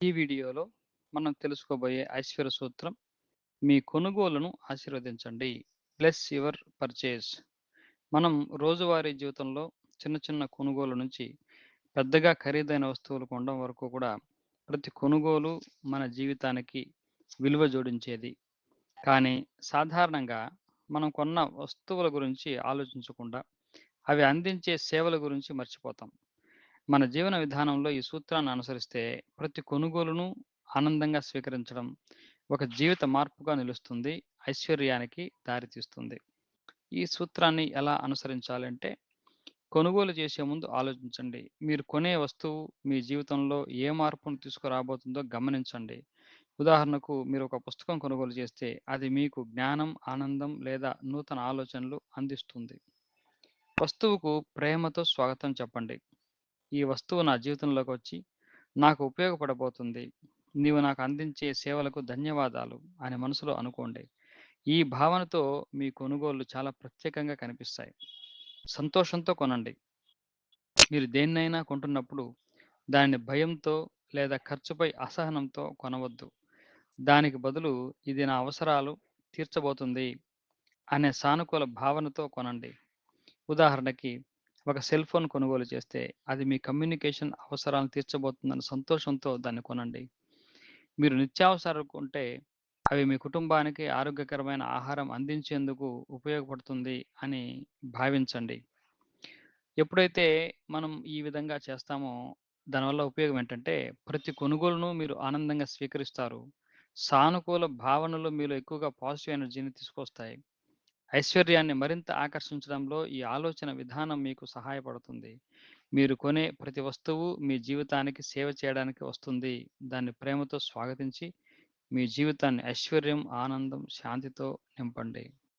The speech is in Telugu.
ఈ వీడియోలో మనం తెలుసుకోబోయే ఐశ్వర్య సూత్రం మీ కొనుగోలును ఆశీర్వదించండి. Bless your purchase. మనం రోజువారీ జీవితంలో చిన్న చిన్న కొనుగోలు నుంచి పెద్దగా ఖరీదైన వస్తువులు కొనడం వరకు కూడా ప్రతి కొనుగోలు మన జీవితానికి విలువ జోడించేది. కానీ సాధారణంగా మనం కొన్న వస్తువుల గురించి ఆలోచించకుండా అవి అందించే సేవల గురించి మర్చిపోతాం. మన జీవన విధానంలో ఈ సూత్రాన్ని అనుసరిస్తే ప్రతి కొనుగోలును ఆనందంగా స్వీకరించడం ఒక జీవిత మార్పుగా నిలుస్తుంది, ఐశ్వర్యానికి దారితీస్తుంది. ఈ సూత్రాన్ని ఎలా అనుసరించాలంటే, కొనుగోలు చేసే ముందు ఆలోచించండి. మీరు కొనే వస్తువు మీ జీవితంలో ఏ మార్పును తీసుకురాబోతుందో గమనించండి. ఉదాహరణకు మీరు ఒక పుస్తకం కొనుగోలు చేస్తే అది మీకు జ్ఞానం, ఆనందం లేదా నూతన ఆలోచనలు అందిస్తుంది. వస్తువుకు ప్రేమతో స్వాగతం చెప్పండి. ఈ వస్తువు నా జీవితంలోకి వచ్చి నాకు ఉపయోగపడబోతుంది. నీవు నాకు అందించే సేవలకు ధన్యవాదాలు అని మనసులో అనుకోండి. ఈ భావనతో మీ కొనుగోళ్లు చాలా ప్రత్యేకంగా కనిపిస్తాయి. సంతోషంతో కొనండి. మీరు దేన్నైనా కొంటున్నప్పుడు దానిని భయంతో లేదా ఖర్చుపై అసహనంతో కొనవద్దు. దానికి బదులు ఇది నా అవసరాలు తీర్చబోతుంది అనే సానుకూల భావనతో కొనండి. ఉదాహరణకి ఒక సెల్ ఫోన్ కొనుగోలు చేస్తే అది మీ కమ్యూనికేషన్ అవసరాలను తీర్చబోతుందన్న సంతోషంతో దాన్ని కొనండి. మీరు నిత్యావసరాలు కొంటే అవి మీ కుటుంబానికి ఆరోగ్యకరమైన ఆహారం అందించేందుకు ఉపయోగపడుతుంది అని భావించండి. ఎప్పుడైతే మనం ఈ విధంగా చేస్తామో దానివల్ల ఉపయోగం ఏంటంటే ప్రతి కొనుగోలును మీరు ఆనందంగా స్వీకరిస్తారు. సానుకూల భావనలు మీలో ఎక్కువగా పాజిటివ్ ఎనర్జీని తీసుకొస్తాయి. ఐశ్వర్యాన్ని మరింత ఆకర్షించడంలో ఈ ఆలోచన విధానం మీకు సహాయపడుతుంది. మీరు కొనే ప్రతి వస్తువు మీ జీవితానికి సేవ చేయడానికి వస్తుంది. దాన్ని ప్రేమతో స్వాగతించి, మీ జీవితాన్ని ఐశ్వర్యం, ఆనందం, శాంతితో నింపండి.